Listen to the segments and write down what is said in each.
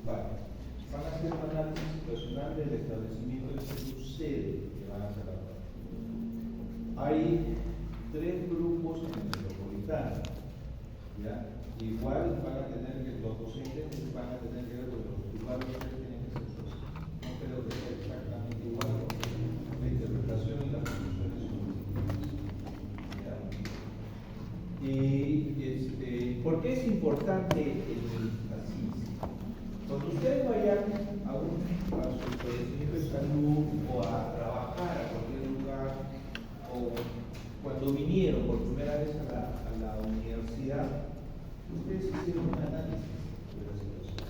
Vale. Van a hacer un análisis situacional del establecimiento de salud sede que van a hacer ahora. Hay 3 grupos en el metropolitano, ¿ya? Igual van a tener que, los docentes van a tener que ver con los usuarios que tienen que ser socios. No creo que sea exactamente igual, porque la interpretación y las conclusiones son distintas. Y ¿por qué es importante el así? Cuando ustedes vayan a su establecimiento de salud o a trabajar a cualquier lugar, o cuando vinieron por primera vez a la universidad, ustedes hicieron un análisis de la situación,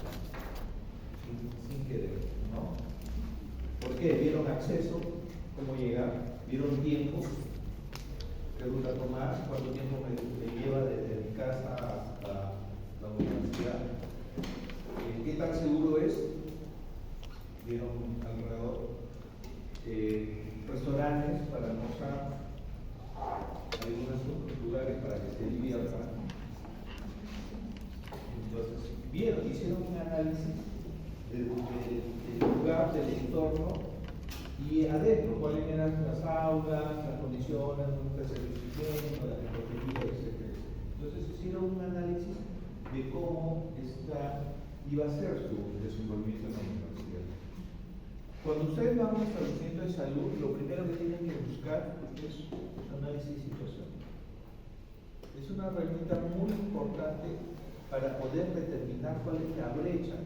sin querer, ¿no? ¿Por qué? Vieron acceso, cómo llegar, vieron tiempo, qué ruta tomar, cuánto tiempo me lleva desde mi casa hasta la universidad, qué tan seguro es, vieron alrededor, restaurantes para almorzar, algunos otros lugares para que se diviertan. Entonces, vieron, hicieron un análisis del lugar, del entorno y adentro, cuáles eran las aulas, las condiciones, el servicio, la tecnología, etc. Entonces, hicieron un análisis de cómo iba a ser su desenvolvimiento en la universidad. Cuando ustedes van a un establecimiento de salud, lo primero que tienen que buscar es análisis de situación. Es una herramienta muy importante para poder determinar cuál es la brecha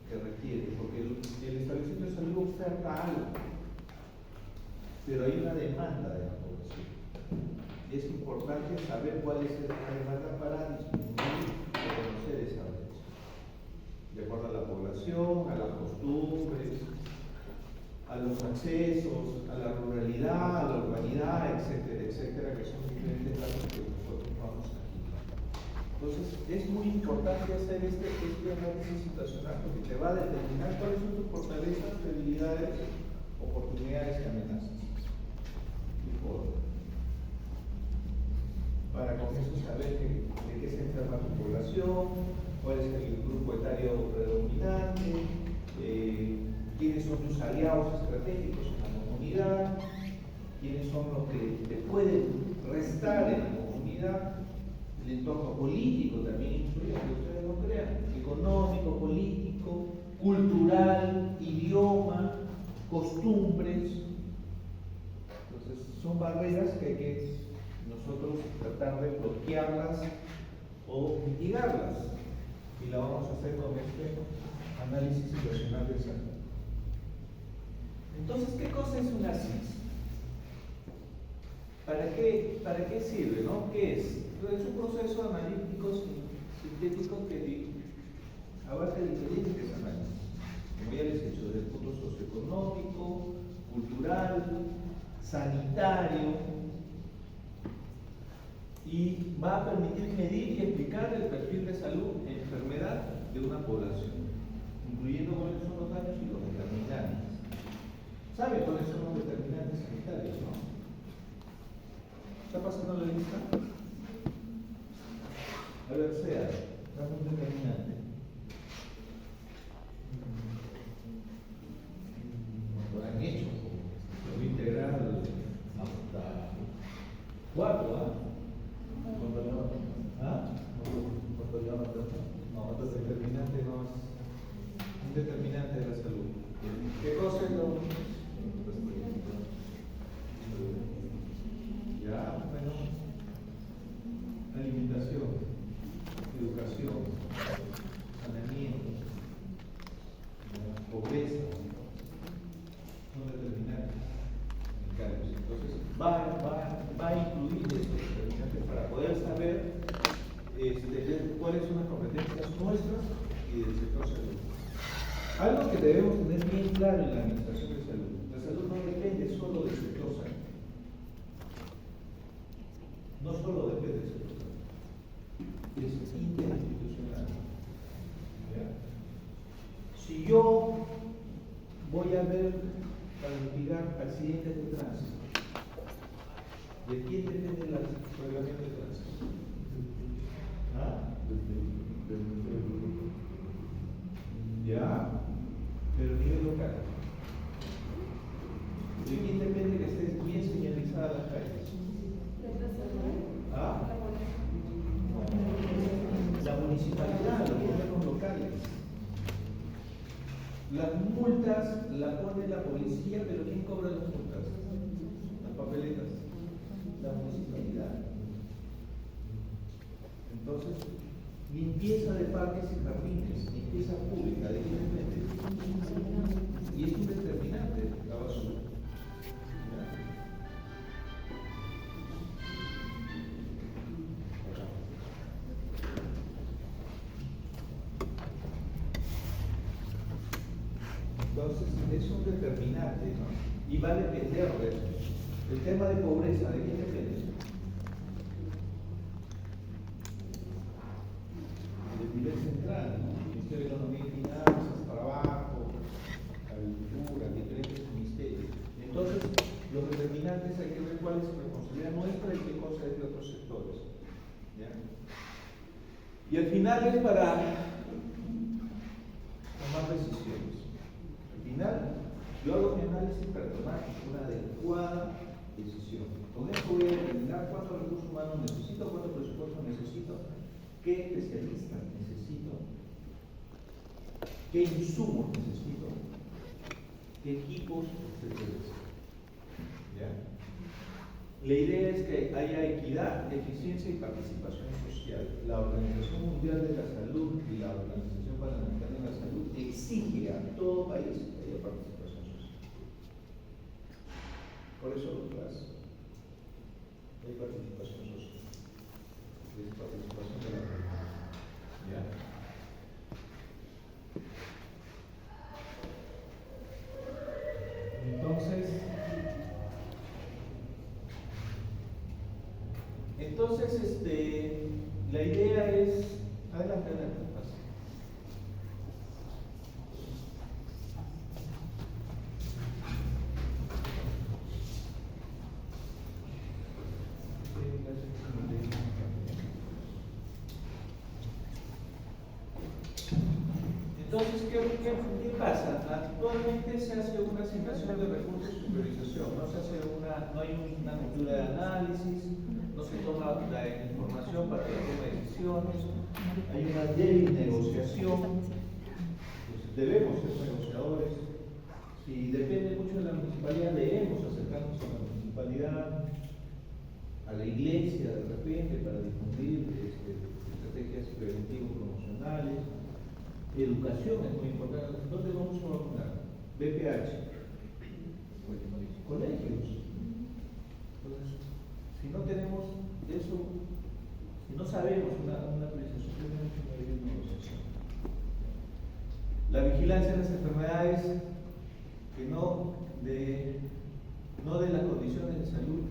que requiere, porque el establecimiento de salud oferta algo, pero hay una demanda de la población. Y es importante saber cuál es esa demanda para disminuir o conocer esa brecha. De acuerdo a la población, a las costumbres, a los accesos, a la ruralidad, a la urbanidad, etcétera, etcétera, que son diferentes datos que nosotros vamos a analizar. Entonces, es muy importante hacer este análisis situacional porque te va a determinar cuáles son tus fortalezas, debilidades, oportunidades y amenazas. Para con eso saber de qué se enferma tu población, cuál es el grupo etario predominante, quiénes son tus aliados estratégicos en la comunidad, quiénes son los que te pueden restar en la comunidad, el entorno político también influye, aunque ustedes no crean, económico, político, cultural, idioma, costumbres. Entonces son barreras que hay que nosotros tratar de bloquearlas o mitigarlas, y la vamos a hacer con este análisis situacional de salud. Entonces, ¿qué cosa es una CIS? ¿Para qué sirve, no? ¿Qué es? Es un proceso analítico sintético que abarca diferentes análisis, como ya les he dicho, desde el punto socioeconómico, cultural, sanitario, y va a permitir medir y explicar el perfil de salud e enfermedad de una población, incluyendo cuáles son los daños y los determinantes. ¿Saben cuáles son los determinantes sanitarios, no? ¿Está pasando la lista? A ver, sea, dame un determinante. Lo han hecho, lo integral hasta 4, ¿ah? No, otro determinante no es un determinante de la salud. ¿Qué cosa es lo? Ya, bueno, alimentación, educación, saneamiento, pobreza, son determinantes sanitarios. Entonces, va a incluir estos determinantes para poder saber cuáles son las competencias nuestras y del sector salud. Algo que debemos tener bien claro en la administración de salud: la salud no depende solo del sector salud. No solo depende del sector salud. Es interinstitucional. ¿Ya? Si yo voy a ver para investigar accidentes de tránsito, ¿de quién depende el reglamento de tránsito? ¿Ah? Ya, pero a nivel local. ¿De quién depende que esté bien señalizada las calles? ¿Ah? La municipalidad, los gobiernos locales. Las multas las pone la policía, pero ¿quién cobra las multas? Las papeletas. La municipalidad. Entonces, limpieza de parques y jardines, limpieza pública, ¿de quién depende? Y es un determinante, la basura. Entonces, es un determinante, ¿no? Y va a depender de eso. El tema de pobreza, ¿de quién depende? Del nivel central, ¿no? Ministerio de Economía y Finanzas, Trabajo, Agricultura, diferentes ministerios. Entonces, los determinantes hay que ver cuál es la responsabilidad nuestra y qué cosa es de otros sectores. ¿Ya? Y al final es para tomar decisiones. Al final, yo hago mi análisis para tomar una adecuada decisión. Con esto voy a determinar cuántos recursos humanos necesito, cuánto presupuesto necesito, qué especialistas necesito, qué insumos necesito, qué equipos, etc. ¿Ya? La idea es que haya equidad, eficiencia y participación social. La Organización Mundial de la Salud y la Organización Panamericana de la Salud exige a todo país que haya participación social. Por eso los plazos. Hay participación social. Es participación de la comunidad. ¿Ya? Entonces, la idea es, adelante, pasa. Entonces, ¿qué pasa? Actualmente se hace una asignación de recursos y priorización, no hay una cultura de análisis, no se toma la información para la toma de decisiones, hay una débil negociación, pues debemos ser negociadores. Si depende mucho de la municipalidad, debemos acercarnos a la municipalidad, a la iglesia de repente, para difundir estrategias preventivas promocionales. Educación es muy importante. ¿Dónde vamos a vacunar? BPH. Colegios. Entonces, si no tenemos eso, si no sabemos una priorización, tenemos una débil negociación. La vigilancia de las enfermedades que no de las condiciones de salud.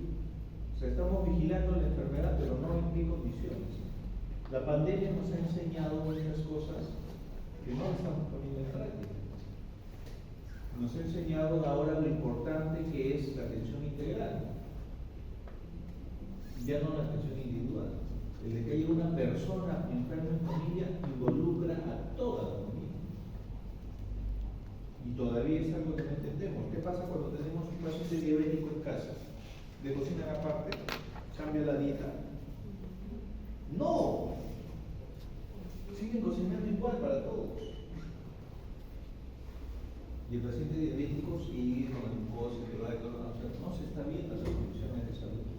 O sea, estamos vigilando la enfermedad, pero no en qué condiciones. La pandemia nos ha enseñado muchas cosas que no estamos poniendo en práctica. Nos ha enseñado ahora lo importante que es la atención integral, ya no la atención individual. El de que haya una persona enferma en familia involucra a toda la familia. Y todavía es algo que no entendemos. ¿Qué pasa cuando tenemos un paciente diabético en casa? ¿Le cocinan aparte? ¿Cambia la dieta? No, siguen cocinando igual para todos. Y el paciente diabético sigue con la glucosa, no se está viendo las condiciones de salud.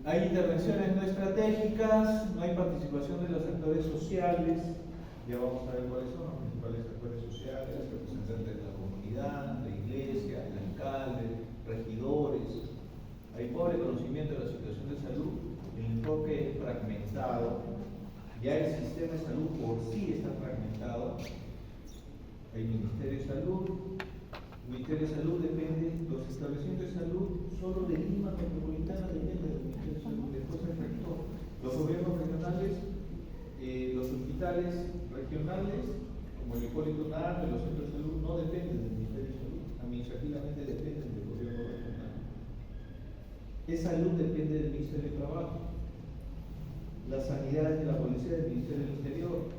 Hay intervenciones no estratégicas, no hay participación de los actores sociales. Ya vamos a ver cuáles son los principales actores sociales, representantes de la comunidad, la iglesia, el alcalde, regidores. Hay pobre conocimiento de la situación de salud, el enfoque es fragmentado, ya el sistema de salud por sí está fragmentado. El Ministerio de Salud, depende, los establecimientos de salud solo de Lima Metropolitana dependen del Ministerio de Salud, después el rector. Los gobiernos regionales, los hospitales regionales, como el Hipólito Unanue, los centros de salud, no dependen del Ministerio de Salud, administrativamente dependen del gobierno regional. Esa salud depende del Ministerio de Trabajo, la sanidad de la policía del Ministerio del Interior,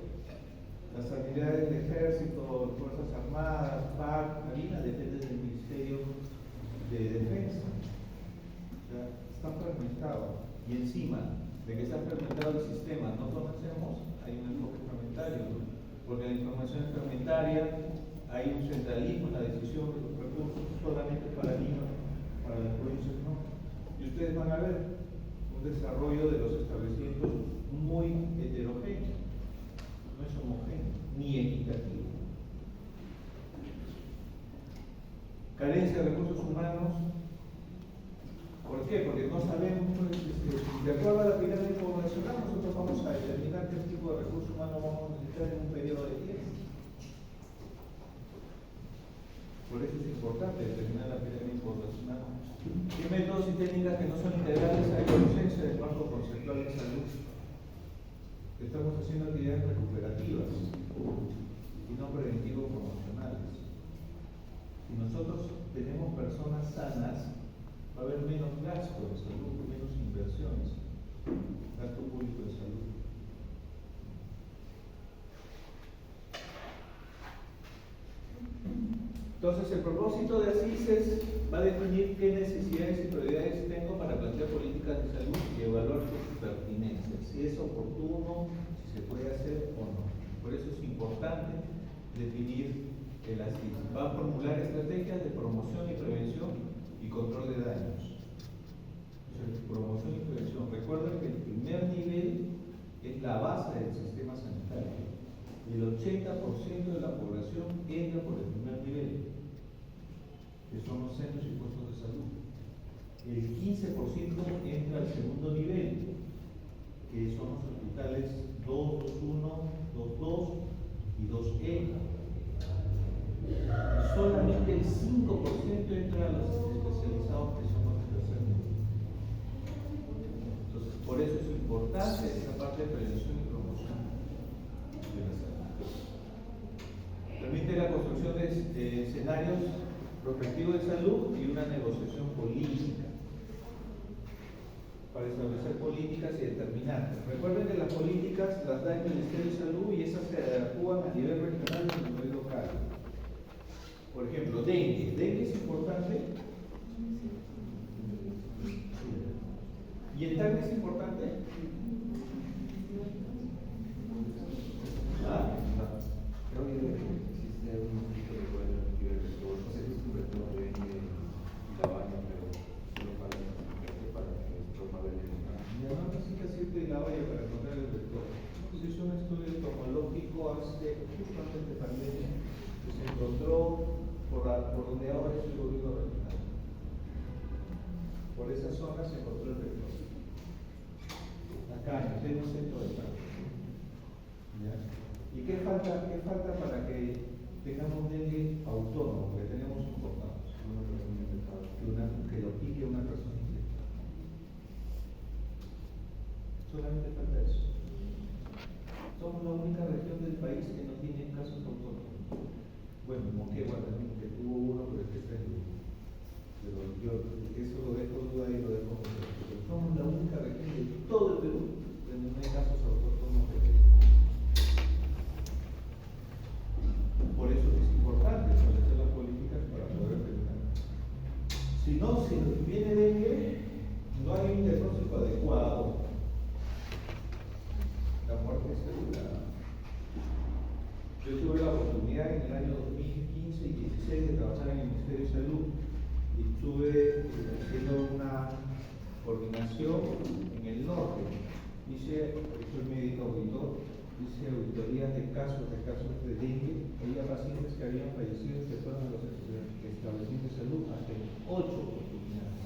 Ejército, Fuerzas Armadas, PAC, Marina, depende del Ministerio de Defensa. O sea, está fragmentado. Y encima de que está fragmentado el sistema, no conocemos, hay un enfoque fragmentario, ¿no? Porque la información es fragmentaria, hay un centralismo en la decisión de los recursos solamente para Lima, para las provincias no. Y ustedes van a ver un desarrollo de los establecimientos muy heterogéneo, no es homogéneo, ni equitativo. Carencia de recursos humanos. ¿Por qué? Porque no sabemos, de acuerdo a la pirámide poblacional, nosotros vamos a determinar qué tipo de recursos humanos vamos a necesitar en un periodo de tiempo. Por eso es importante determinar la pirámide poblacional. ¿Qué métodos y técnicas que no son integrales hay ausencia del marco conceptual de salud? Estamos haciendo actividades recuperativas y no preventivo-promocionales. Si nosotros tenemos personas sanas, va a haber menos gasto de salud, menos inversiones, gasto público de salud. Entonces, el propósito de ASICES va a definir qué necesidades y prioridades tengo para plantear políticas de salud y evaluar su pertinencia, si es oportuno, si se puede hacer o no. Por eso es importante definir el ASICES. Va a formular estrategias de promoción y prevención y control de daños. Entonces, promoción y prevención. Recuerden que el primer nivel es la base del sistema sanitario. El 80% de la población entra por el primer nivel, que son los centros y puestos de salud. El 15% entra al segundo nivel, que son los hospitales 2, 2.1, 2.2 y 2E. Y solamente el 5% entra a los especializados, que son los de tercer nivel. Entonces, por eso es importante esa parte de prevención y promoción de la salud. Permite la construcción de escenarios prospectivos de salud y una negociación política para establecer políticas y determinar. Recuerden que las políticas las da el Ministerio de Salud y esas se adecúan a nivel regional y a nivel local. Por ejemplo, dengue. Dengue es importante. ¿Y el dengue es importante? ¿Ah? Creo que existe un tipo de problema que no sé si es un retorno de la baña, pero solo para que se propague el Ya no necesita siempre la valla para encontrar el vector. Se hizo un estudio entomológico hace justo antes de pandemia que se encontró por donde ahora es el gobierno regional. Por esa zona se encontró el vector. Acá, en pleno centro del parque. ¿Ya? ¿Y qué falta para que tengamos dengue autónomo, que tenemos importados? Que lo pique una persona infectada. Solamente falta eso. Somos la única región del país que no tiene casos autónomos. Bueno, Moquegua también, que tuvo uno, pero que está en duda. Pero yo eso lo dejo duda y lo dejo en duda. Pero somos la única región de todo el Perú donde no hay casos autónomos de dengue. Por eso es importante establecer las políticas para poder frenar. Si no, si viene dengue, no hay un diagnóstico adecuado, la muerte es segura. Yo tuve la oportunidad en el año 2015 y 2016 de trabajar en el Ministerio de Salud y estuve haciendo una coordinación en el norte. Soy médico auditor, hice auditorías de casos de dengue. Había pacientes que habían fallecido que fueron a los establecimientos de salud hasta 8 oportunidades.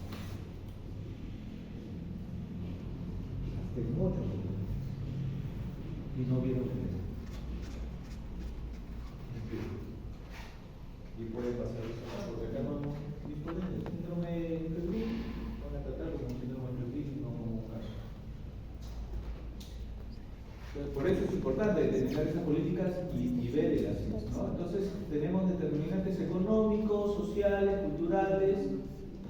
Hasta 8 oportunidades. Y no vieron dengue. Y puede pasar eso, porque acá no disponen del síndrome febril, van a tratarlo como síndrome febril, no como un caso. Por eso es importante determinar esas políticas y ver el asunto, ¿no? Entonces, tenemos determinantes económicos, sociales, culturales,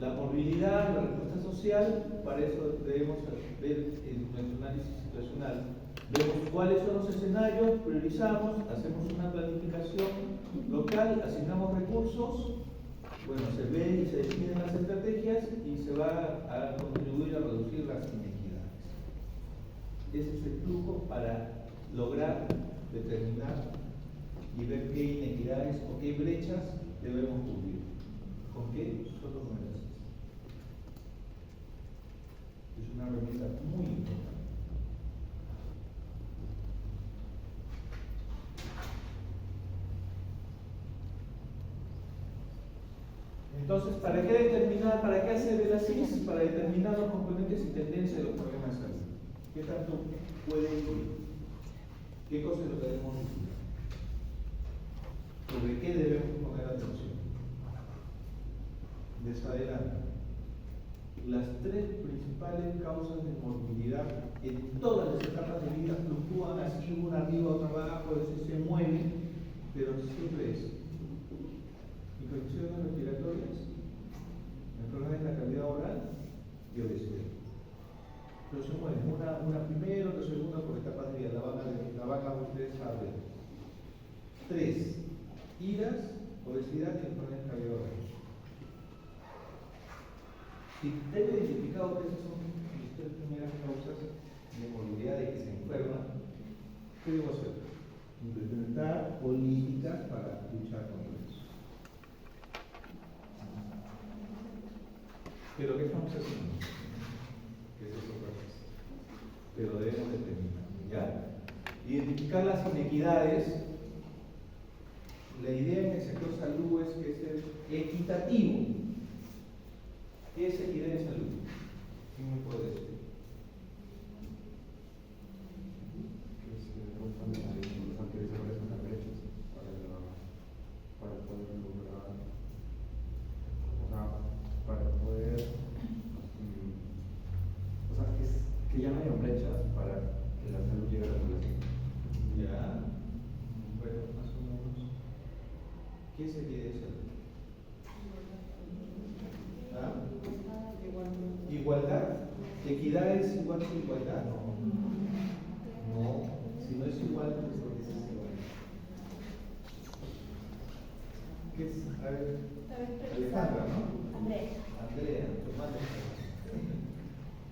la movilidad, la respuesta social. Para eso debemos ver en nuestro análisis situacional Vemos cuáles son los escenarios, priorizamos, hacemos una planificación local, asignamos recursos, bueno, se ve y se definen las estrategias y se va a contribuir a reducir las inequidades. Ese es el flujo para lograr determinar y ver qué inequidades o qué brechas debemos cubrir. ¿Con qué? Solo con el ACIS. Es una herramienta muy importante. Entonces, ¿para qué hacer el ACIS? Para determinar los componentes y tendencias de los problemas de salud. ¿Qué tanto puede incluir? ¿Qué cosas lo debemos incluir? ¿Sobre qué debemos poner atención? Desadelanto. Las tres principales causas de morbilidad en todas las etapas de vida fluctúan así, una arriba, otra abajo, a veces se mueven, pero siempre es infecciones respiratorias, enfermedades de la cavidad oral y obesidad. Pero se mueven, una primera, otra segunda por etapas de vida, la van a ustedes saben. 3. Iras, obesidad y enfermedades de cavidad oral. Si tengo identificado que esas son mis tres primeras causas de morbilidad y que se enferman, ¿qué debo hacer? Implementar políticas para luchar contra eso. Pero ¿qué estamos haciendo? ¿Qué es otra cosa? Pero debemos determinar, ¿ya? Identificar las inequidades. La idea en el sector salud es que es equitativo. ¿Qué es equidad en salud? ¿Quién me puede decir? Que se rompan los anteriores con las brechas para poder lograr, o sea, para poder, o sea, que ya no haya brechas para que la salud llegue a la población. Ya, bueno, más o menos. ¿Qué es equidad en salud? ¿Ah? Igualdad. ¿Equidad es igual que igualdad? No. Si no es igual, pues ¿por qué es igual? ¿Qué es? A ver. Alejandra, ¿no? Andrea, tu madre.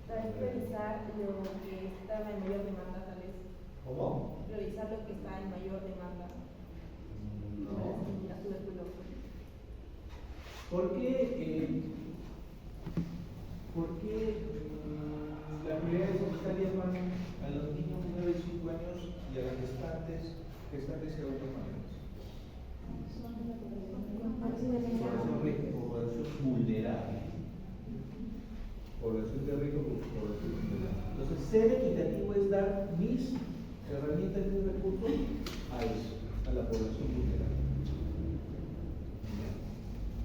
Tal vez priorizar lo que está en mayor demanda, tal vez. ¿Cómo? Priorizar lo que está en mayor demanda. No. La tuberculosis. ¿Por qué las prioridades sanitarias van a los niños menores de 5 años y a las gestantes y adultos mayores? Población vulnerable. Población de riesgo, población vulnerable. Entonces, ser equitativo es dar mis herramientas de recursos a eso, a la población vulnerable,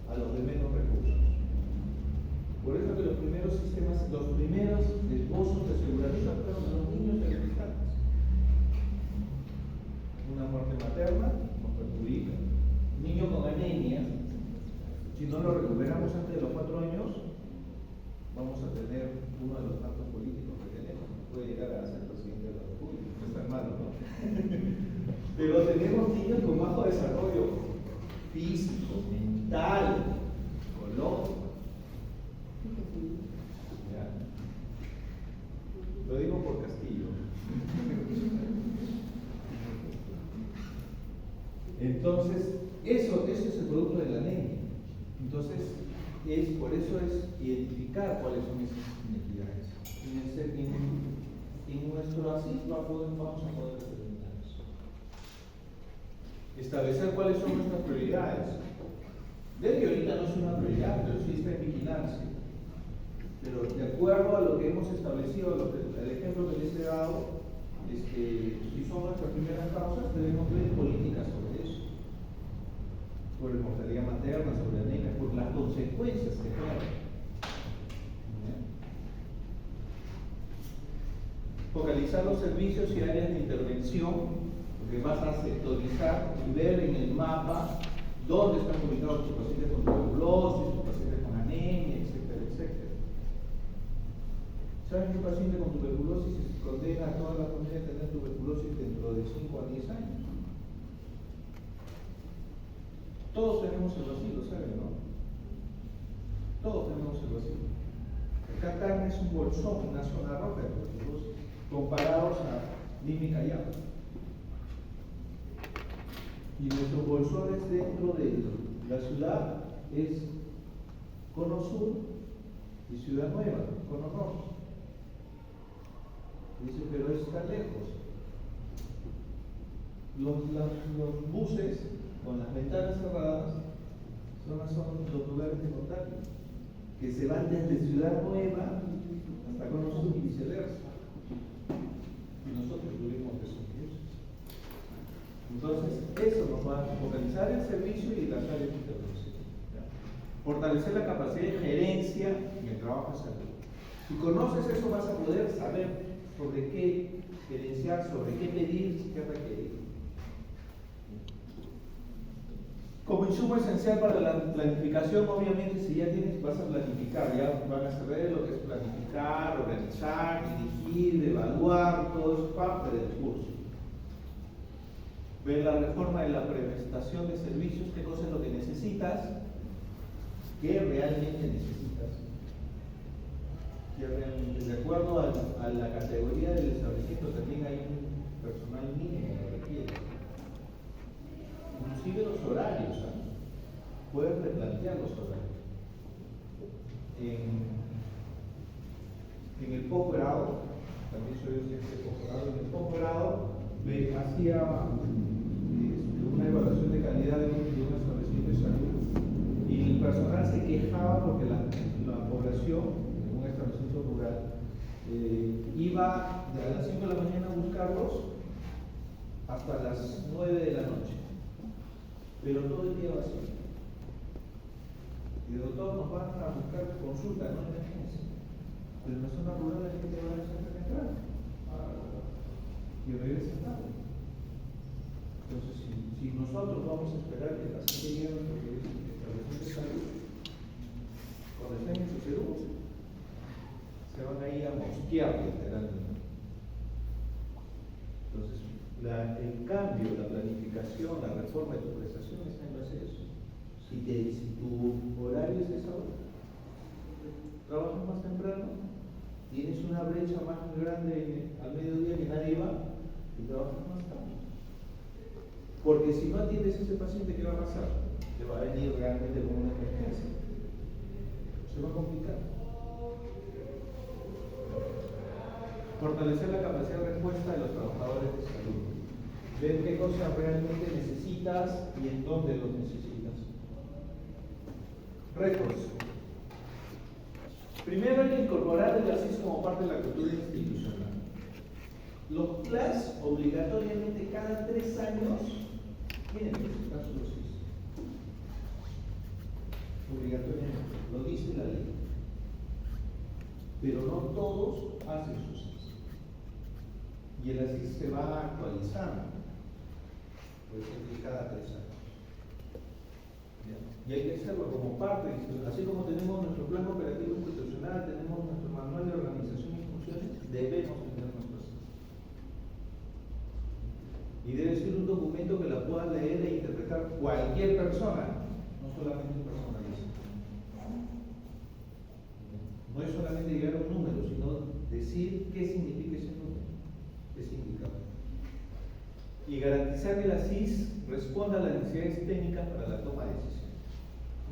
a los de menos recursos. Por eso que los primeros sistemas, los primeros esbozos de aseguramiento fueron a los niños y a los gestantes. Una muerte materna nos perjudica. Niño con anemia, si no lo recuperamos antes de los 4 años, vamos a tener uno de los tantos políticos que tenemos. Puede llegar a ser presidente de la República, no es tan malo, ¿no? Pero tenemos niños con bajo desarrollo físico, mental, psicológico. ¿Ya? Lo digo por Castillo. Entonces, eso es el producto de la anemia. Entonces, por eso es identificar cuáles son esas inequidades. En nuestro ACIS vamos a poder determinar eso. Establecer cuáles son nuestras prioridades. Ver que ahorita no es una prioridad, pero sí está en vigilancia. Pero de acuerdo a lo que hemos establecido, el ejemplo que les he dado, si son nuestras primeras causas, debemos ver políticas sobre eso. Sobre mortalidad materna, sobre anemia, por las consecuencias que trae. Focalizar los servicios y áreas de intervención, porque vas a sectorizar y ver en el mapa dónde están ubicados tus pacientes con tuberculosis, tus pacientes con anemia, etcétera, etcétera. ¿Saben que un paciente con tuberculosis condena a toda la familia a tener tuberculosis dentro de 5 a 10 años. Todos tenemos el vacío, ¿saben, no? Todos tenemos el vacío. Acá carne es un bolsón, una zona roja de tuberculosis, comparados a Lima y Callao. Y nuestros bolsones dentro de la ciudad es Cono Sur y Ciudad Nueva, Cono Norte. Dice, pero está lejos. Los buses con las ventanas cerradas son los lugares de contacto, que se van desde Ciudad Nueva hasta Cono Sur y viceversa. Y nosotros tuvimos esos buses. Entonces, eso nos va a focalizar el servicio y las áreas de intervención. Fortalecer la capacidad de gerencia y el trabajo de salud. Si conoces eso, vas a poder saber sobre qué gerenciar, sobre qué pedir, qué requerir. Como insumo esencial para la planificación, obviamente, si ya tienes, vas a planificar, ya van a saber lo que es planificar, organizar, dirigir, evaluar, todo es parte del curso. Ver la reforma de la prestación de servicios, qué cosa es lo que necesitas, qué realmente necesitas, qué realmente, de acuerdo a la categoría del establecimiento, también hay un personal mínimo que requiere. Inclusive los horarios, ¿sabes? Puedes replantear los horarios. En el posgrado, también soy docente de posgrado, en el posgrado hacía una evaluación de calidad de un establecimiento de salud y el personal se quejaba porque la población en un establecimiento rural iba de las 5 de la mañana a buscarlos hasta las 9 de la noche, pero todo el día vacío. Y el doctor nos van a buscar consulta, no emergencia, pero en la zona rural la gente va a la central y regresa tarde. Entonces, si nosotros vamos a esperar que la gente llegue a nuestro establecimiento de salud, cuando estén en su salud, se van a ir a mosquear literalmente. Entonces, el cambio, la planificación, la reforma de tu prestación está en base a eso. Si tu horario es esa hora, trabajas más temprano, tienes una brecha más grande al mediodía que nadie va y trabajas más tarde. Porque si no atiendes a ese paciente, ¿qué va a pasar? Te va a venir realmente con una emergencia. Se va a complicar. Fortalecer la capacidad de respuesta de los trabajadores de salud. Ver qué cosas realmente necesitas y en dónde los necesitas. Retos. Primero hay que incorporar el ASIS como parte de la cultura institucional. Los CLAS obligatoriamente cada 3 años tienen que presentar su ASIS. Obligatoriamente, lo dice la ley. Pero no todos hacen su ASIS. Y el ASIS se va actualizando. Puede ser cada 3 años. Y hay que hacerlo como parte, así como tenemos nuestro plan operativo institucional, tenemos nuestro manual de organización y funciones, debemos tener nuestro ASIS. Y debe ser un documento que la pueda leer e interpretar cualquier persona, no solamente un personalista. No es solamente llegar a un número, sino decir qué significa ese número, qué significa. Y garantizar que la ASIS responda a las necesidades técnicas para la toma de decisiones.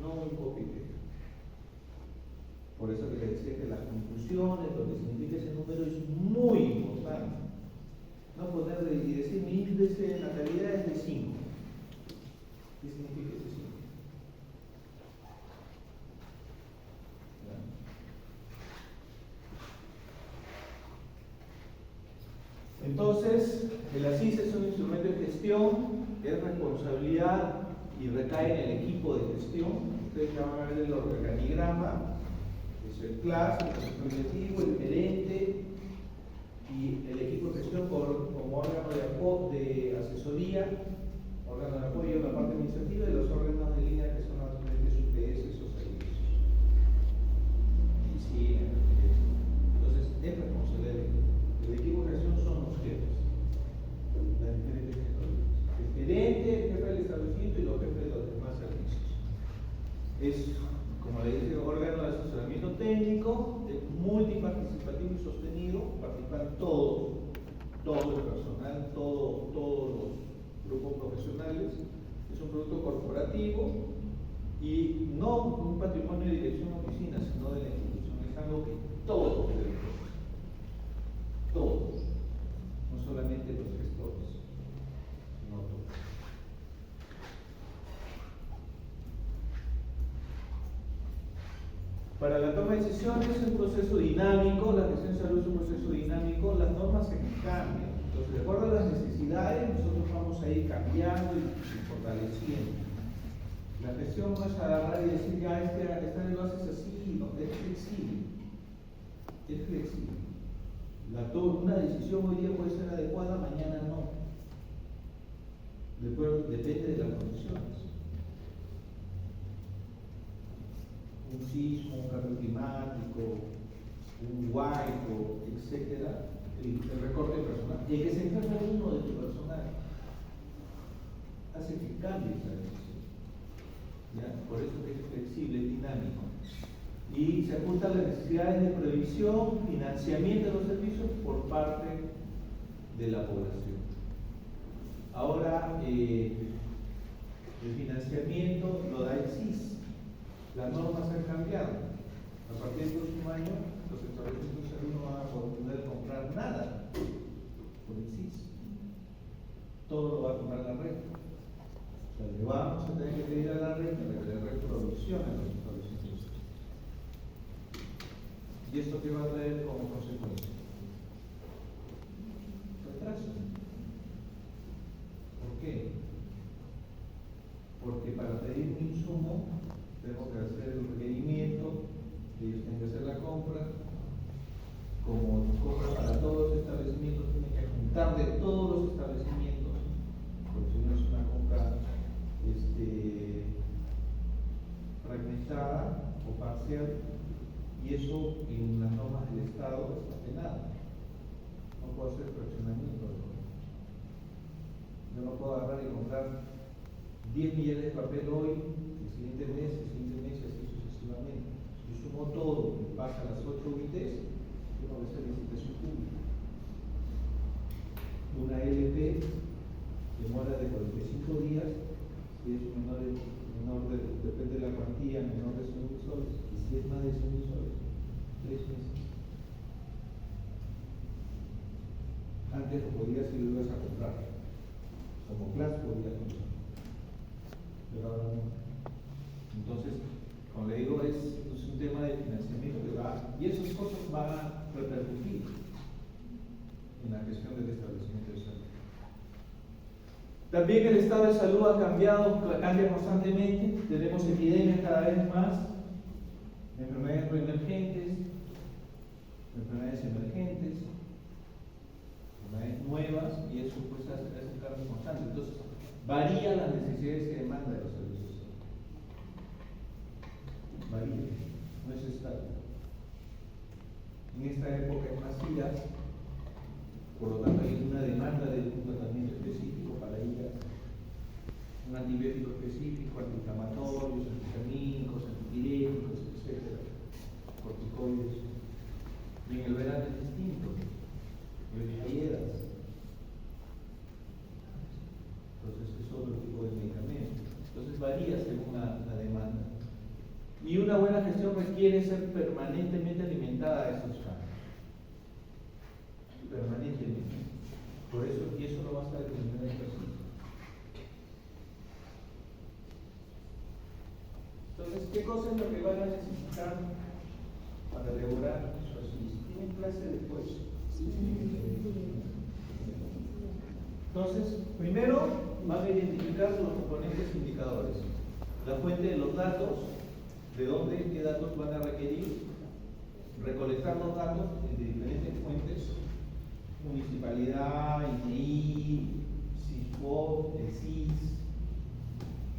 No un copy-paste. Por eso que le decía que las conclusiones, lo que significa ese número es muy importante. No poner y decir mi índice de natalidad es de 5. ¿Qué significa ese 5? Entonces, el ASIS es un instrumento de gestión, es responsabilidad y recae en el equipo de gestión. Ustedes ya van a ver el organigrama, es el CLAS, el objetivo, el gerente y el equipo de gestión como órgano de asesoría, órgano de apoyo en la parte administrativa y los órganos de línea que son las UPS o servicios. Y sí, entonces es responsabilidad del equipo. El equipo gerente, el jefe del establecimiento y los jefes de los demás servicios. Es, como le dije, órgano de asesoramiento técnico, multiparticipativo y sostenido, participan todo el personal, todos los grupos profesionales. Es un producto corporativo y no un patrimonio de dirección o oficina, sino de la institución. Es algo que todos debemos hacer. Todos, no solamente los gestores, sino todos. Para la toma de decisiones es un proceso dinámico, la gestión de salud es un proceso dinámico, las normas se cambian. Entonces, de acuerdo a las necesidades, nosotros vamos a ir cambiando y fortaleciendo. La gestión no es agarrar y decir, ya, esta vez lo haces así, no, es flexible. Es flexible. Una decisión hoy día puede ser adecuada, mañana no. Depende de las condiciones. Un sismo, un cambio climático, un huaico, etcétera, el recorte personal. Y el que se encarga uno de tu personal hace que cambie esa decisión. ¿Ya? Por eso es flexible, es dinámico. Y se ajusta a las necesidades de previsión, financiamiento de los servicios por parte de la población. Ahora, el financiamiento lo da el CIS. Las normas han cambiado. A partir del próximo año, los establecimientos de salud no van a poder comprar nada por el CIS. Todo lo va a comprar la red. O sea, le vamos a tener que pedir a la red que le reproduccione los establecimientos. ¿Y esto qué va a traer como consecuencia? Retraso. ¿Por qué? Porque para pedir un insumo tengo que hacer el requerimiento, ellos tienen que hacer la compra, como compra para todos los establecimientos, tienen que juntar de todos los establecimientos, porque si no es una compra fragmentada o parcial, y eso en las normas del Estado está penado. No puedo hacer fraccionamiento. Yo no puedo agarrar y comprar 10 millones de papel hoy, el siguiente mes, así sucesivamente. Si sumo todo y pasa a las 8 UITs, tengo que hacer licitación pública. Una LP demora de 45 días, si es depende de la cuantía, menor de 100.000 soles, y si es más de 100.000 soles, 3 meses. Antes lo podías y lo ibas a comprar, como clase podías comprar, pero ahora no. Entonces, como le digo, es un tema de financiamiento que va, y esas cosas van a repercutir en la gestión del establecimiento de salud. También el estado de salud ha cambiado, cambia constantemente, tenemos epidemias cada vez más, enfermedades emergentes, enfermedades nuevas, y eso pues hace un cambio constante. Entonces, varía las necesidades que demanda de los servicios. Varía, no es estático. En esta época es masiva, por lo tanto hay una demanda de un tratamiento específico para ellas, un antibiótico específico, antiinflamatorios, antihistamínicos, antipiréticos, etc. Corticoides. Y en el verano es distinto, hieras. Entonces es otro tipo de medicamento. Entonces varía según la demanda. Y una buena gestión requiere ser permanentemente alimentada a estos cambios. Permanentemente. Por eso, y eso no basta determinar el ejercicio. Entonces, ¿qué cosa es lo que van a necesitar para elaborar su análisis? ¿Tienen clase después? Entonces, primero van a identificar los componentes indicadores, la fuente de los datos, de dónde, qué datos van a requerir, recolectar los datos de diferentes fuentes, municipalidad, INEI, CISPOP, el CIS,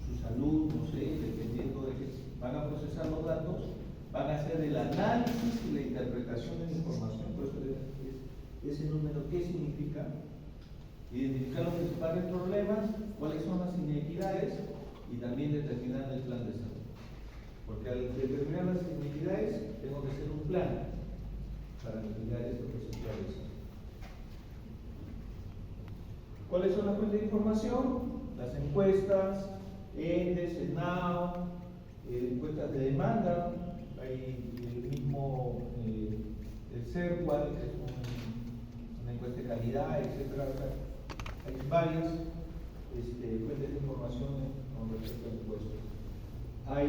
su salud, no sé, dependiendo de qué. Van a procesar los datos, van a hacer el análisis y la interpretación de la información. Por eso ese número, ¿qué significa? identificar los principales problemas, cuáles son las inequidades y también determinar el plan de salud. Porque al determinar las inequidades tengo que hacer un plan para mitigar estos resultados. ¿Cuáles son las fuentes de información? Las encuestas, ENDES, SENAO, encuestas de demanda, hay el mismo el CERCUAL, que es una encuesta de calidad, etcétera. Hay varias fuentes de información con respecto a encuestas. Hay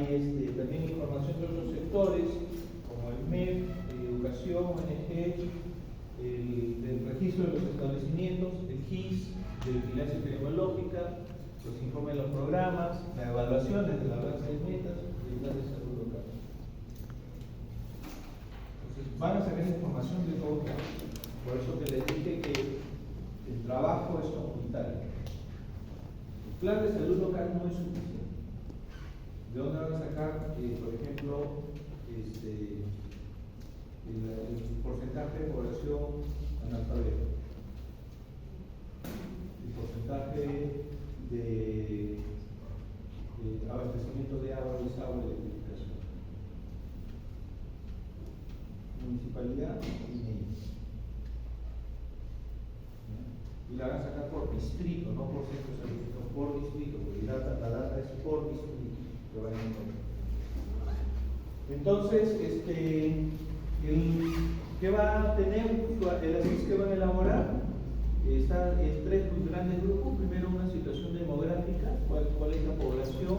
también información de otros sectores, como el MEF, educación, ONG, el registro de los establecimientos, el GIS, de vigilancia epidemiológica, los informes de los programas, las evaluaciones de la base de metas y el plan de salud local. Entonces, van a sacar información de todos lados. Por eso que les dije que el trabajo es comunitario. El plan de salud local no es suficiente. ¿De dónde van a sacar, por ejemplo, el porcentaje de población analfabeta? El porcentaje de abastecimiento de agua, desagüe y electrificación. Municipalidad y NEI. Y la van a sacar por distrito, no por centro de salud, sino por distrito, porque la data es por distrito que van a encontrar. Entonces, ¿qué va a tener el análisis que van a elaborar? Están en tres grandes grupos. Primero, una situación demográfica, cuál es la población,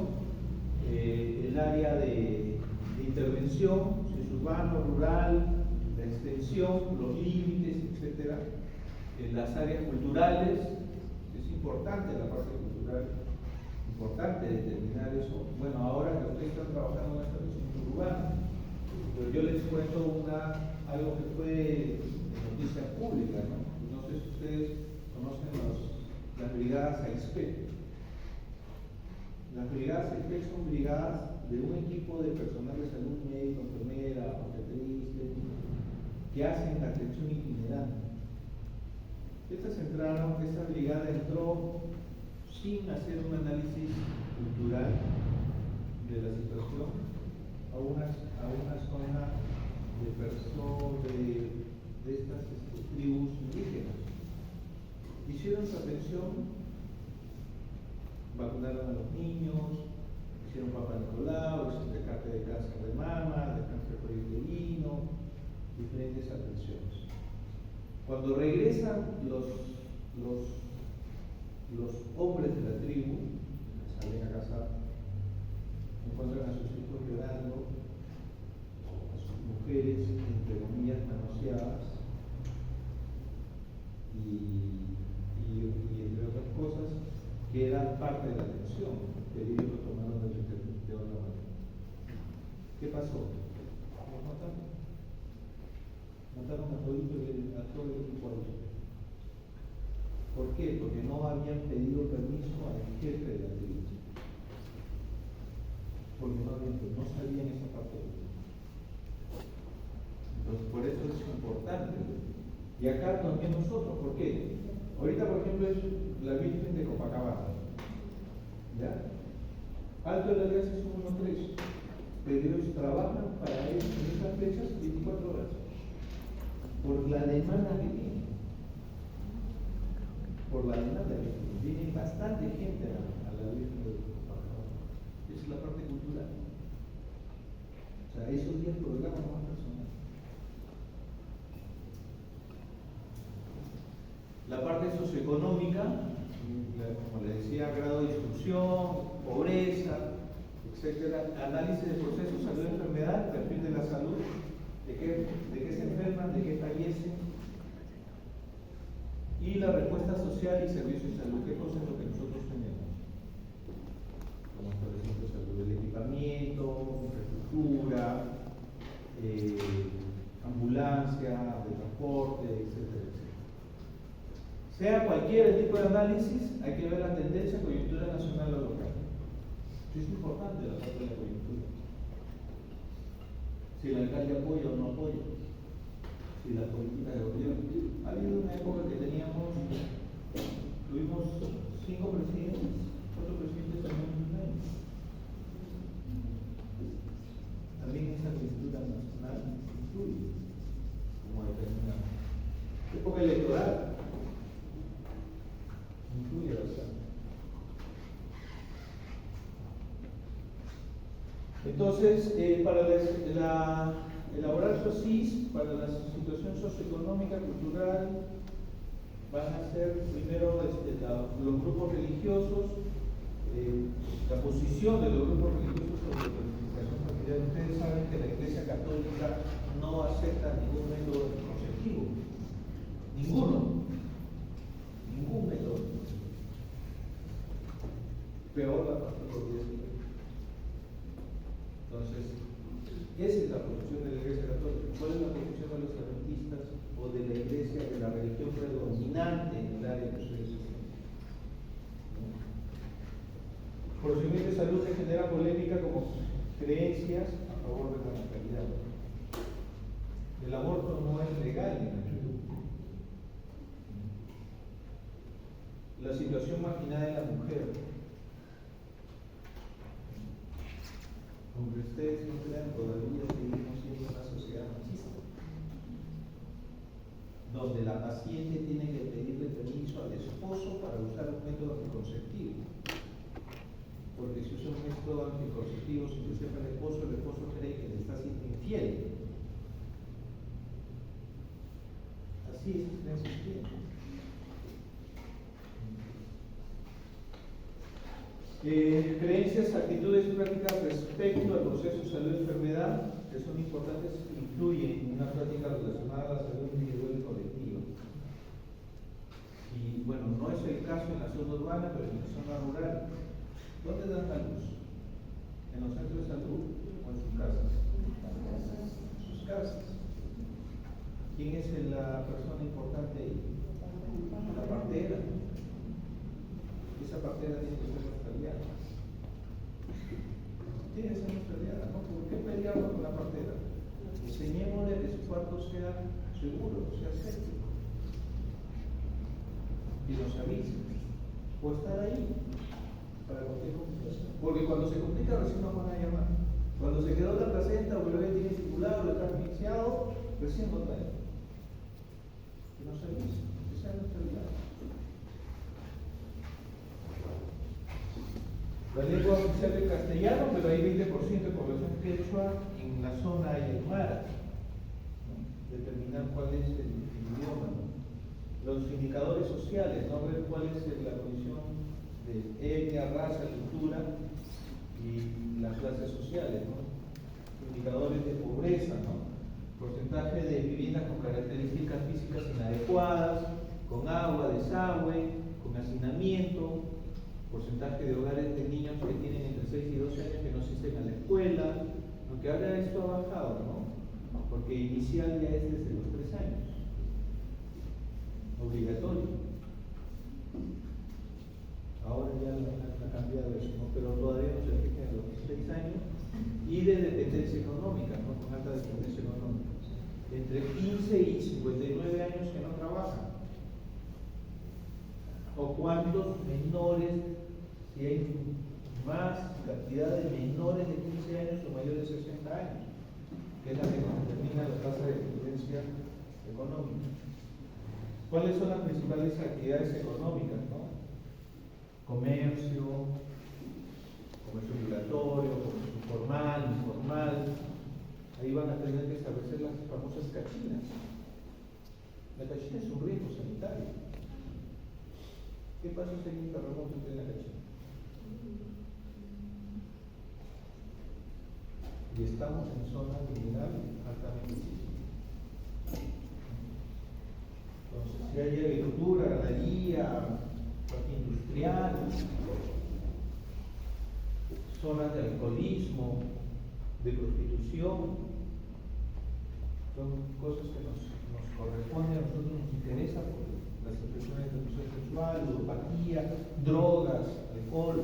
el área de intervención, si es urbano, rural, la extensión, los límites, etcétera. Las áreas culturales, es importante la parte cultural, importante determinar eso. Bueno, ahora que ustedes están trabajando en un establecimiento urbano, pero yo les cuento algo que fue de noticia pública, ¿no? No sé si ustedes conocen las brigadas AISPEC. Las brigadas AISPEC son brigadas de un equipo de personal de salud, médico, enfermera, obstetriz, que hacen la atención itinerante. Esta brigada entró sin hacer un análisis cultural de la situación a una zona de personas de estas tribus indígenas. Hicieron su atención, vacunaron a los niños, hicieron Papa Nicolau, hicieron descarte de cáncer de mama, de cáncer uterino, diferentes atenciones. Cuando regresan los hombres de la tribu, que salen a cazar, encuentran a sus hijos llorando, a sus mujeres, entre comillas, manoseadas, y entre otras cosas, que eran parte de la atención, que ellos lo tomaron de otra manera. ¿Qué pasó? Los mataron. Mataron a todo el equipo ahí. ¿Por qué? Porque no habían pedido permiso al jefe de la tribu. Porque no sabían esa parte de la. Entonces, por eso es importante. Y acá también nosotros, ¿por qué? Ahorita, por ejemplo, es la Virgen de Copacabana. ¿Ya? Alto de la Alianza es 1-3. Pero ellos trabajan para ellos en esas fechas 24 horas. Por la demanda que tienen. Por la demanda que tienen. Viene bastante gente a la Virgen de Copacabana. Esa es la parte cultural. O sea, esos días programan más personal. La parte socioeconómica, como les decía, grado de instrucción, pobreza, etcétera, análisis de procesos, salud y enfermedad, perfil de la salud, de qué se enferman, de qué fallecen, y la respuesta social y servicios de salud, qué cosa es lo que nosotros tenemos, como establecimiento de salud, el equipamiento, infraestructura, ambulancia, de transporte, etcétera, etcétera. Sea cualquier tipo de análisis, hay que ver la tendencia, coyuntura nacional o local. Es importante la parte de la coyuntura. Si el alcalde apoya o no apoya, si las políticas de gobierno. Ha habido una época que teníamos Entonces, para elaborar su SIS, para la situación socioeconómica, cultural, van a ser primero los grupos religiosos, la posición de los grupos religiosos sobre la planificación familiar. Ustedes saben que la Iglesia Católica no acepta ningún método anticonceptivo, ningún método. Peor la pastoralidad. Entonces, esa es la posición de la Iglesia Católica. ¿Cuál es la posición de los adventistas o de la Iglesia, de la religión predominante en el área que ustedes están? Procedimiento de salud que genera polémica como creencias a favor de la natalidad. El aborto no es legal en el Perú. La situación marginada de la mujer. Aunque ustedes no crean, todavía seguimos siendo una sociedad machista, donde la paciente tiene que pedirle permiso al esposo para usar un método anticonceptivo. Porque si usa un método anticonceptivo sin que sepa el esposo cree que le está siendo infiel. Así es, creencias tienen. Creencias, actitudes y prácticas respecto al proceso de salud y enfermedad que son importantes, incluyen una práctica relacionada a la salud individual y colectiva. Y bueno, no es el caso en la zona urbana, pero en la zona rural. ¿Dónde dan la luz? ¿En los centros de salud o en sus casas? En sus casas. ¿Quién es la persona importante ahí? La partera. Esa partera tiene que ser australiana. Tiene que ser australiana, ¿no? ¿Por qué peleamos con la partera? Enseñémosle que su cuarto sea seguro, sea séptico. Y nos avisen. O estar ahí para cualquier complicación. Porque cuando se complica recién nos van a llamar. Cuando se quedó la placenta o el bebé tiene circulado o está asfixiado, recién nos traen. Que nos avisen, que sea nuestra vida. La lengua oficial es castellano, pero hay 20% de población quechua en la zona aymara. ¿No? Determinar cuál es el idioma. ¿No? Los indicadores sociales, ¿no? Ver cuál es la condición de etnia, raza, cultura y las clases sociales. ¿No? Indicadores de pobreza, ¿no? Porcentaje de viviendas con características físicas inadecuadas, con agua, desagüe, con hacinamiento. Porcentaje de hogares de niños que tienen entre 6 y 12 años que no asisten a la escuela, aunque ahora esto ha bajado, ¿no? Porque inicial ya es desde los 3 años, obligatorio. Ahora ya ha cambiado eso, ¿no? Pero todavía no se aplica a los 16 años, y de dependencia económica, ¿no? Con alta dependencia económica. Entre 15 y 59 años que no trabajan. O cuántos menores, si hay más cantidad de menores de 15 años o mayores de 60 años, que es la que determina la tasa de dependencia económica. ¿Cuáles son las principales actividades económicas? ¿No? Comercio obligatorio, comercio formal, informal. Ahí van a tener que establecer las famosas cachinas. La cachina es un riesgo sanitario. ¿Qué pasa si hay un terremoto en la cachina? Y estamos en zona criminal altamente sísmica. Entonces, si hay agricultura, ganadería, parque industrial, zonas de alcoholismo, de prostitución, son cosas que nos corresponden, a nosotros nos interesa por las expresiones de transmisión sexual, ludopatía, drogas, alcohol.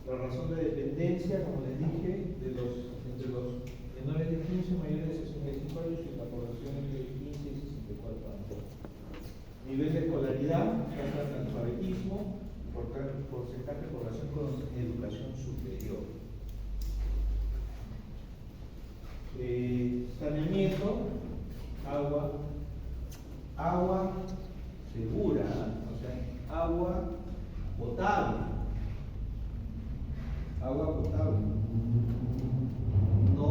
La razón de dependencia, como les dije, entre los menores de 15, mayores de 65 años y la población entre 15 y 64 años. Nivel de escolaridad, tasa de analfabetismo, porcentaje de población con educación superior. Saneamiento, agua segura, o sea, agua potable. agua potable. No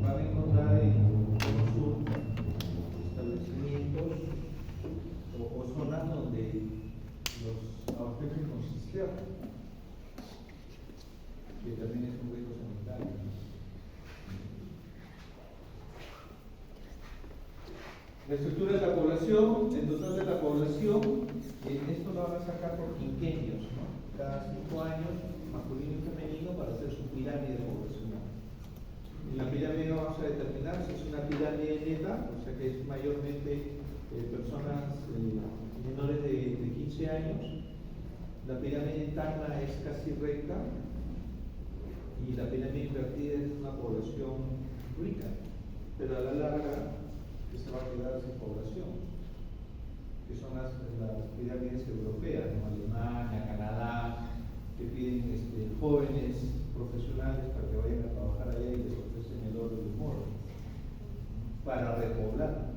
van a encontrar en el sur establecimientos o zonas donde los abastecen con cisterna, que también es un riesgo sanitario. La estructura de la población, el total de la población, esto lo van a sacar por quinquenios, ¿no? Cada 5 años, masculino y femenino, para hacer su pirámide poblacional. En la pirámide vamos a determinar si es una pirámide neta, o sea que es mayormente personas menores de 15 años. La pirámide interna es casi recta y la pirámide invertida es una población rica, pero a la larga que se va a quedar sin población, que son las pirámides europeas, ¿no? Alemania, Canadá, que piden jóvenes profesionales para que vayan a trabajar allá y les ofrecen el oro y el moro para repoblar,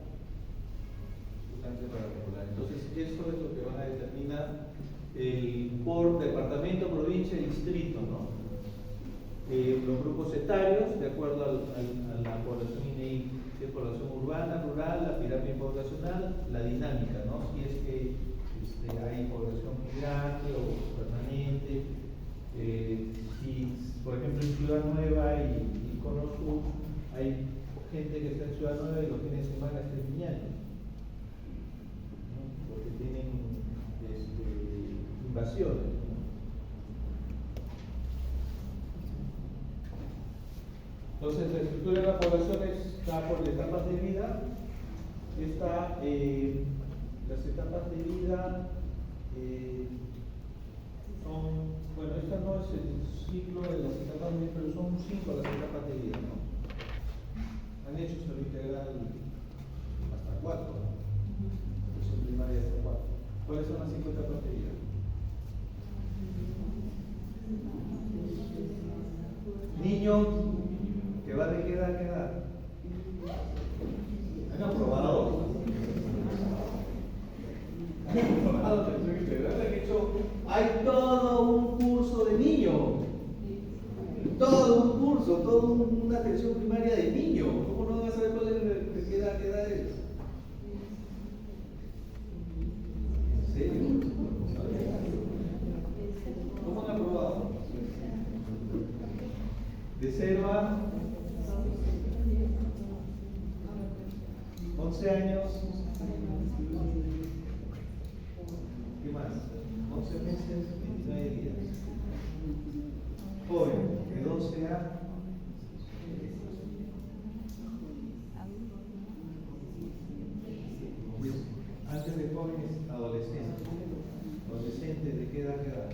justamente para repoblar. Entonces, esto es lo que van a determinar por departamento, provincia y distrito, ¿no? Los grupos etarios, de acuerdo a la población INEI, si es población urbana, rural, la pirámide poblacional, la dinámica, ¿no? Si es que hay población migrante o permanente, si, por ejemplo, en Ciudad Nueva y Cono Sur hay gente que está en Ciudad Nueva y los fines de semana está en Miñano, ¿no? Porque tienen invasiones, ¿no? Entonces, la estructura de la población está por etapas de vida. Las etapas de vida son, bueno, esta no es el ciclo de las etapas de vida, pero son 5 las etapas de vida, ¿no? Han hecho salud integral hasta 4, ¿no? Educación primaria hasta 4. ¿Cuáles son las 5 etapas de vida? Niño que va de qué edad a qué edad. ¿Han aprobado? ¿Han aprobado atención integral? ¿Han hecho? Hay todo un curso de niño. Todo un curso, toda una atención primaria de niño. ¿Cómo no van a saber cuál es de qué edad es? ¿En serio? ¿Cómo han aprobado? De 0 a 11 años. ¿Qué más? 11 meses, 29 días. Joven, de 12 a antes de jóvenes, adolescentes. Adolescentes, ¿de qué edad a qué edad?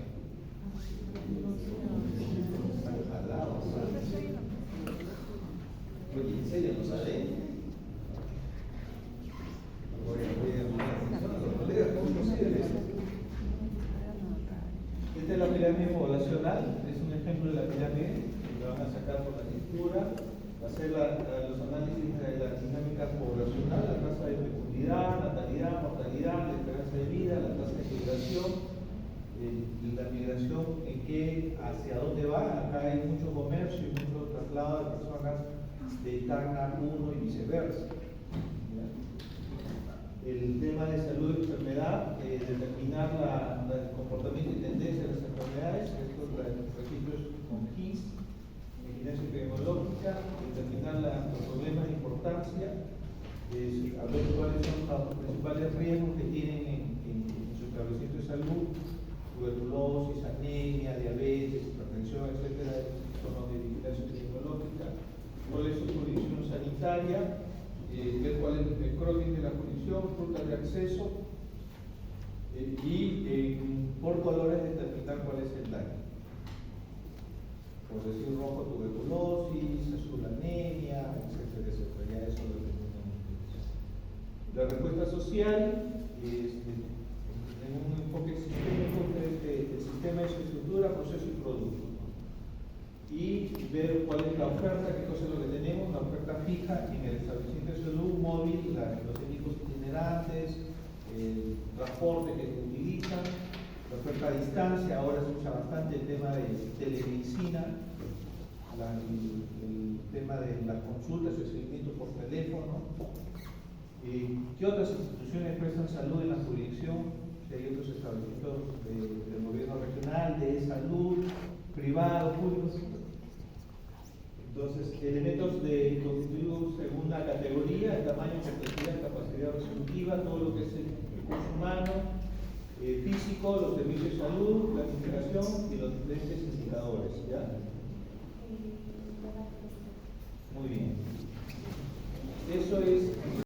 Al lado, oye, ¿en serio no saben? Esta es la pirámide poblacional, es un ejemplo de la pirámide, lo van a sacar por la escritura, hacer los análisis de la dinámica poblacional, la tasa de fecundidad, natalidad, mortalidad, la esperanza de vida, la tasa de migración, la migración hacia dónde va. Acá hay mucho comercio y mucho traslado de personas de Tacna 1 y viceversa. El tema de salud y enfermedad, determinar el comportamiento y tendencia de las enfermedades, estos registros con GIS, vigilancia epidemiológica, determinar los problemas de importancia, a ver cuáles son los principales riesgos que tienen en su establecimiento de salud, tuberculosis, anemia, diabetes, hipertensión, etcétera, son los de vigilancia epidemiológica, cuál es su jurisdicción sanitaria, ver cuál es el croquis de la jurisdicción, rutas de acceso y por colores determinar cuál es el daño. Por decir rojo tuberculosis, azul anemia, etcétera, etcétera. Ya eso lo determinamos. La respuesta social en un enfoque sistémico es el sistema de su estructura, proceso y producto. Y ver cuál es la oferta, qué cosa es lo que tenemos, la oferta fija en el establecimiento de salud, móvil, los técnicos itinerantes, el transporte que se utilizan, la la oferta a distancia, ahora se usa bastante el tema de telemedicina, el tema de las consultas y el seguimiento por teléfono. ¿Qué otras instituciones prestan salud en la jurisdicción? Si hay otros establecimientos del gobierno regional, de salud, privados, públicos. Entonces, elementos constituidos según la categoría, el tamaño, complejidad, capacidad resolutiva, todo lo que es el recurso humano, físico, los servicios de salud, planificación y los diferentes indicadores. ¿Ya? Muy bien. Eso es